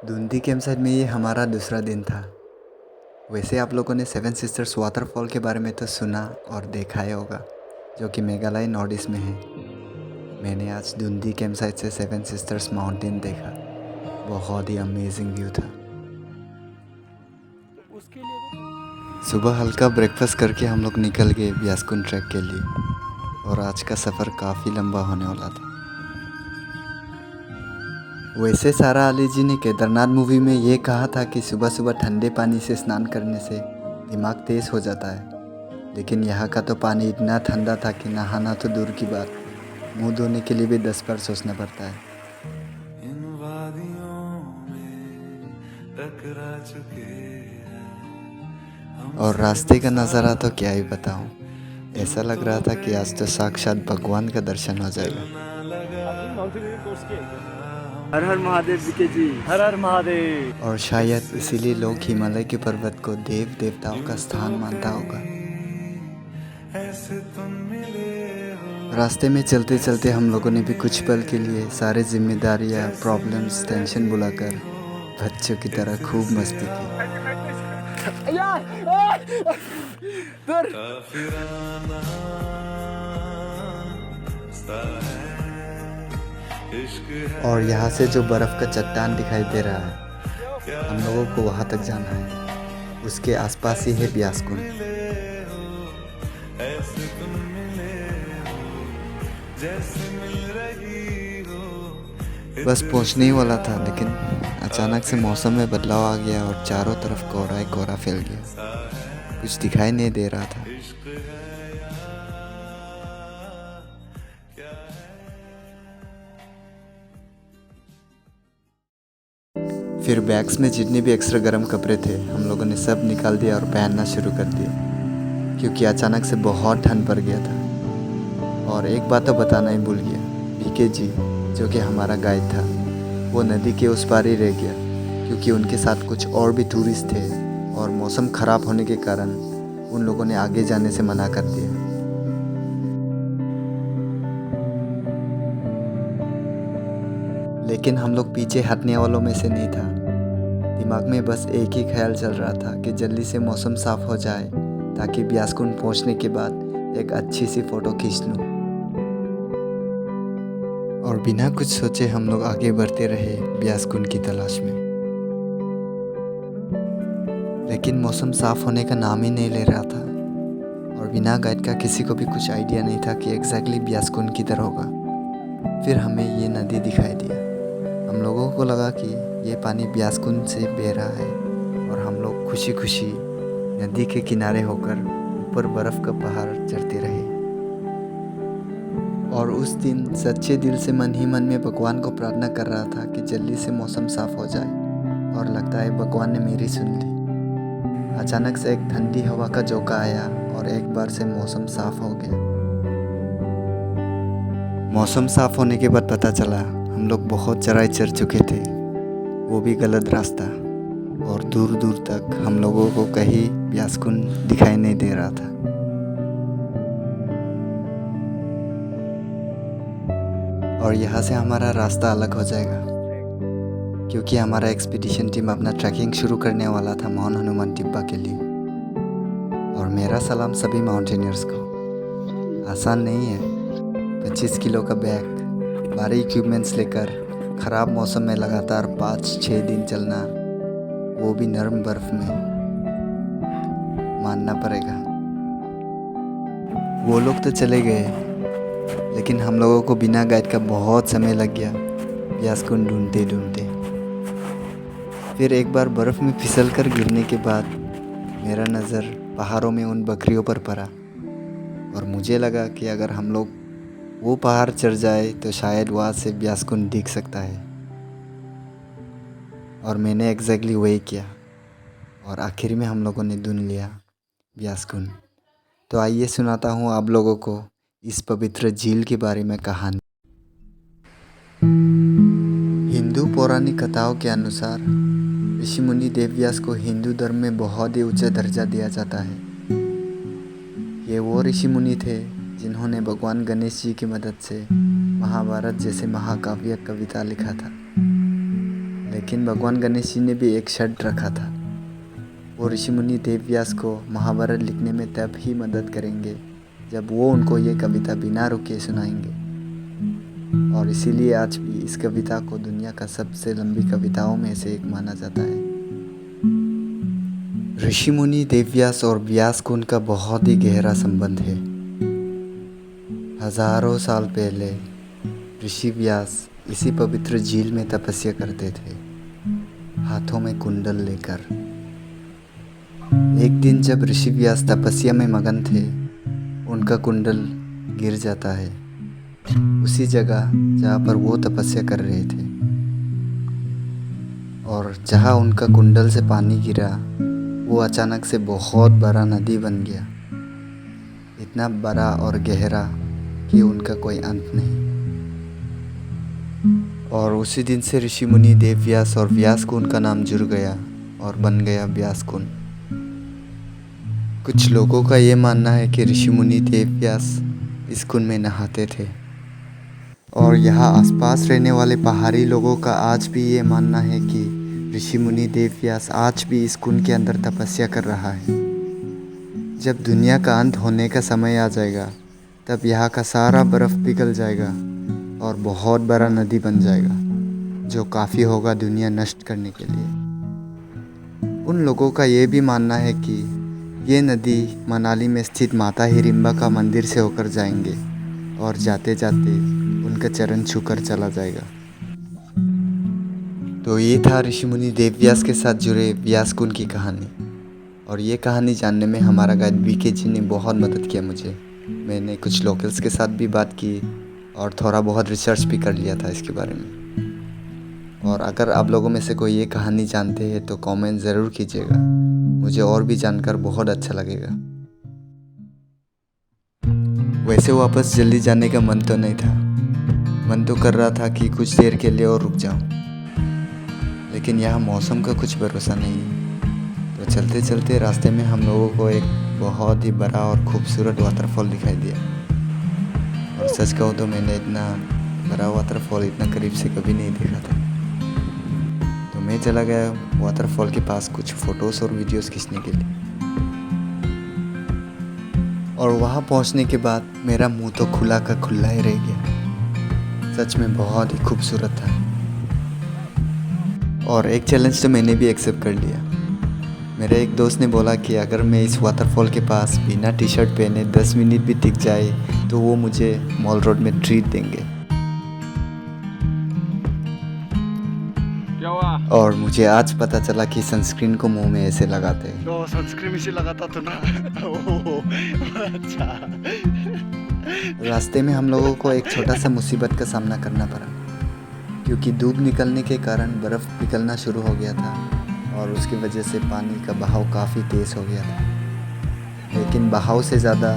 Dhundhi campsite में ये हमारा दूसरा दिन था। वैसे आप लोगों ने सेवन सिस्टर्स वाटरफॉल के बारे में तो सुना और देखा ही होगा, जो कि मेघालय नॉर्थ ईस्ट में है। मैंने आज धुंधी कैंपसाइट से सेवन सिस्टर्स माउंटेन देखा। बहुत ही अमेजिंग व्यू था। सुबह हल्का ब्रेकफास्ट करके हम लोग निकल गए बियासकुन ट्रैक के लिए, और आज का सफ़र काफ़ी लंबा होने वाला था। वैसे सारा अली जी ने केदारनाथ मूवी में ये कहा था कि सुबह सुबह ठंडे पानी से स्नान करने से दिमाग तेज़ हो जाता है, लेकिन यहाँ का तो पानी इतना ठंडा था कि नहाना तो दूर की बात, मुंह धोने के लिए भी 10 बार सोचना पड़ता है। इन वादियों में टकरा चुके हैं। और रास्ते का नज़ारा तो क्या ही बताऊँ, ऐसा लग रहा था कि आज तो साक्षात भगवान का दर्शन हो जाएगा। हर हर महादेव बीके जी, हर हर महादेव। और शायद इसीलिए लोग हिमालय के पर्वत को देव देवताओं का स्थान मानता होगा। ऐसे तुम मिले हो। रास्ते में चलते चलते हम लोगों ने भी कुछ पल के लिए सारे जिम्मेदारियां, प्रॉब्लम्स, टेंशन भुलाकर बच्चों की तरह खूब मस्ती की। काफिराना सा है, इश्क है। और यहाँ से जो बर्फ़ का चट्टान दिखाई दे रहा है, हम लोगों को वहाँ तक जाना है। उसके आसपास ही है बियासकुन। ऐसे तुम मिले हो, जैसे मिल रही हो। बस पहुँचने ही वाला था, लेकिन अचानक से मौसम में बदलाव आ गया और चारों तरफ कोहरा ही कोहरा फैल गया। कुछ दिखाई नहीं दे रहा था। इश्क है या क्या है। फिर बैग्स में जितने भी एक्स्ट्रा गर्म कपड़े थे हम लोगों ने सब निकाल दिया और पहनना शुरू कर दिया, क्योंकि अचानक से बहुत ठंड पड़ गया था। और एक बात तो बताना ही भूल गया, बीके जी जो कि हमारा गाइड था, वो नदी के उस पार ही रह गया, क्योंकि उनके साथ कुछ और भी टूरिस्ट थे और मौसम ख़राब होने के कारण उन लोगों ने आगे जाने से मना कर दिया। लेकिन हम लोग पीछे हटने वालों में से नहीं था। दिमाग में बस एक ही ख्याल चल रहा था कि जल्दी से मौसम साफ़ हो जाए, ताकि बियासकुन पहुंचने के बाद एक अच्छी सी फ़ोटो खींच लूं। और बिना कुछ सोचे हम लोग आगे बढ़ते रहे बियासकुन की तलाश में। लेकिन मौसम साफ़ होने का नाम ही नहीं ले रहा था, और बिना गाइड का किसी को भी कुछ आइडिया नहीं था कि एग्जैक्टली बियासकुन किधर होगा। फिर हमें ये नदी दिखाई दिया। हम लोगों को लगा कि ये पानी बियासकुन से बह रहा है, और हम लोग खुशी खुशी नदी के किनारे होकर ऊपर बर्फ़ का पहाड़ चढ़ते रहे। और उस दिन सच्चे दिल से मन ही मन में भगवान को प्रार्थना कर रहा था कि जल्दी से मौसम साफ़ हो जाए, और लगता है भगवान ने मेरी सुन ली। अचानक से एक ठंडी हवा का झोंका आया और एक बार से मौसम साफ़ हो गया। मौसम साफ़ होने के बाद पता चला हम लोग बहुत चढ़ाई चढ़ चुके थे, वो भी गलत रास्ता, और दूर दूर तक हम लोगों को कहीं बियासकुन दिखाई नहीं दे रहा था। और यहाँ से हमारा रास्ता अलग हो जाएगा, क्योंकि हमारा एक्सपीडिशन टीम अपना ट्रैकिंग शुरू करने वाला था माउंट हनुमान टिब्बा के लिए। और मेरा सलाम सभी माउंटेनियर्स को। आसान नहीं है 25 किलो का बैग, भारी इक्विपमेंट्स लेकर ख़राब मौसम में लगातार 5-6 दिन चलना, वो भी नरम बर्फ़ में। मानना पड़ेगा, वो लोग तो चले गए, लेकिन हम लोगों को बिना गाइड का बहुत समय लग गया बियासकुन ढूंढते ढूंढते। फिर एक बार बर्फ़ में फिसल कर गिरने के बाद मेरा नज़र पहाड़ों में उन बकरियों पर पड़ा, और मुझे लगा कि अगर हम लोग वो पहाड़ चढ़ जाए तो शायद वहाँ से बियासकुन दिख सकता है। और मैंने एग्जैक्टली वही किया, और आखिर में हम लोगों ने ढूंढ लिया बियासकुन। तो आइए सुनाता हूँ आप लोगों को इस पवित्र झील के बारे में कहानी। हिंदू पौराणिक कथाओं के अनुसार ऋषि मुनि देवव्यास को हिंदू धर्म में बहुत ही उच्च दर्जा दिया जाता है। ये वो ऋषि मुनि थे जिन्होंने भगवान गणेश जी की मदद से महाभारत जैसे महाकाव्य कविता लिखा था। लेकिन भगवान गणेश जी ने भी एक शर्त रखा था। वो ऋषि मुनि देव व्यास को महाभारत लिखने में तब ही मदद करेंगे जब वो उनको ये कविता बिना रुके सुनाएंगे। और इसीलिए आज भी इस कविता को दुनिया का सबसे लंबी कविताओं में से एक माना जाता है। ऋषि मुनि देव व्यास और व्यास को उनका बहुत ही गहरा संबंध है। हजारों साल पहले ऋषि व्यास इसी पवित्र झील में तपस्या करते थे, हाथों में कुंडल लेकर। एक दिन जब ऋषि व्यास तपस्या में मगन थे, उनका कुंडल गिर जाता है उसी जगह जहाँ पर वो तपस्या कर रहे थे। और जहाँ उनका कुंडल से पानी गिरा, वो अचानक से बहुत बड़ा नदी बन गया, इतना बड़ा और गहरा कि उनका कोई अंत नहीं। और उसी दिन से ऋषि मुनि देव व्यास और व्यास कुंड का नाम जुड़ गया और बन गया व्यास कुंड। कुछ लोगों का ये मानना है कि ऋषि मुनि देव व्यास इस कुंड में नहाते थे, और यहाँ आसपास रहने वाले पहाड़ी लोगों का आज भी ये मानना है कि ऋषि मुनि देव व्यास आज भी इस कुंड के अंदर तपस्या कर रहा है। जब दुनिया का अंत होने का समय आ जाएगा, तब यहाँ का सारा बर्फ़ पिघल जाएगा और बहुत बड़ा नदी बन जाएगा, जो काफ़ी होगा दुनिया नष्ट करने के लिए। उन लोगों का ये भी मानना है कि ये नदी मनाली में स्थित माता हिडिंबा का मंदिर से होकर जाएंगे और जाते जाते उनका चरण छूकर चला जाएगा। तो ये था ऋषि मुनि देव व्यास के साथ जुड़े व्यास कुंड की कहानी। और ये कहानी जानने में हमारा गाइड बीके जी ने बहुत मदद किया मुझे। मैंने कुछ लोकल्स के साथ भी बात की और थोड़ा बहुत रिसर्च भी कर लिया था इसके बारे में। और अगर आप लोगों में से कोई ये कहानी जानते हैं तो कमेंट ज़रूर कीजिएगा, मुझे और भी जानकर बहुत अच्छा लगेगा। वैसे वापस जल्दी जाने का मन तो नहीं था, मन तो कर रहा था कि कुछ देर के लिए और रुक जाऊं, लेकिन यहाँ मौसम का कुछ भरोसा नहीं है। तो चलते चलते रास्ते में हम लोगों को एक बहुत ही बड़ा और खूबसूरत वाटरफॉल दिखाई दिया। और सच कहूँ तो मैंने इतना बड़ा वाटरफॉल इतना करीब से कभी नहीं देखा था। तो मैं चला गया वाटरफॉल के पास कुछ फ़ोटोज़ और वीडियोज़ खींचने के लिए। और वहाँ पहुँचने के बाद मेरा मुंह तो खुला का खुला ही रह गया। सच में बहुत ही खूबसूरत था। और एक चैलेंज तो मैंने भी एक्सेप्ट कर लिया। मेरे एक दोस्त ने बोला कि अगर मैं इस वाटरफॉल के पास बिना टी शर्ट पहने 10 मिनट भी टिक जाए तो वो मुझे मॉल रोड में ट्रीट देंगे। क्या हुआ? और मुझे आज पता चला कि सनस्क्रीन को मुंह में ऐसे लगाते हैं। तो सनस्क्रीन इसे लगाता तो ना। ओह, अच्छा। रास्ते में हम लोगों को एक छोटा सा मुसीबत का सामना करना पड़ा, क्योंकि धूप निकलने के कारण बर्फ़ पिघलना शुरू हो गया था और उसकी वजह से पानी का बहाव काफ़ी तेज़ हो गया था। लेकिन बहाव से ज़्यादा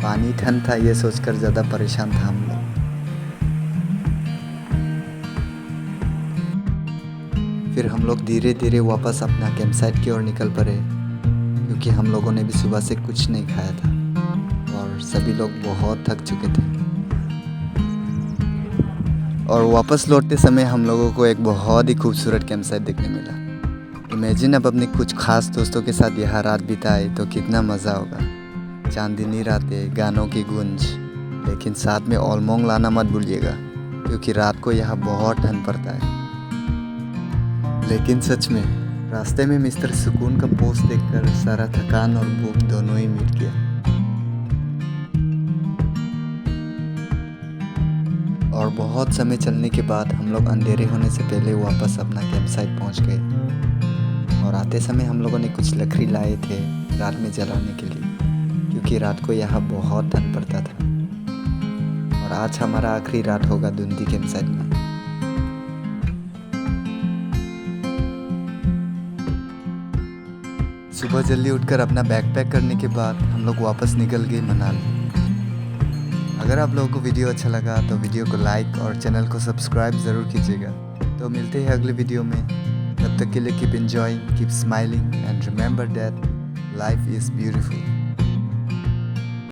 पानी ठंड था, ये सोचकर ज़्यादा परेशान था हम लोग। फिर हम लोग धीरे धीरे वापस अपना कैंप साइट की ओर निकल पड़े, क्योंकि हम लोगों ने भी सुबह से कुछ नहीं खाया था और सभी लोग बहुत थक चुके थे। और वापस लौटते समय हम लोगों को एक बहुत ही खूबसूरत कैंप साइट देखने मिला। इमेजिन अब अपने कुछ खास दोस्तों के साथ यहाँ रात बिताए तो कितना मज़ा होगा। चांदनी रातें, गानों की गूंज, लेकिन साथ में ओलमोंग लाना मत भूलिएगा, क्योंकि रात को यहाँ बहुत ठंड पड़ता है। लेकिन सच में रास्ते में मिस्टर सुकून का पोस्ट देखकर सारा थकान और भूख दोनों ही मिट गया। और बहुत समय चलने के बाद हम लोग अंधेरे होने से पहले वापस अपना कैंप साइट पहुँच गए। और आते समय हम लोगों ने कुछ लकड़ी लाए थे रात में जलाने के लिए, क्योंकि रात को यहाँ बहुत ठंड पड़ता था। और आज हमारा आखिरी रात होगा दुंदी कैंप साइट में। सुबह जल्दी उठकर अपना बैग पैक करने के बाद हम लोग वापस निकल गए मनाली। अगर आप लोगों को वीडियो अच्छा लगा तो वीडियो को लाइक और चैनल को सब्सक्राइब ज़रूर कीजिएगा। तो मिलते हैं अगले वीडियो में। तब तक के लिए keep enjoying, keep smiling and remember that life is beautiful.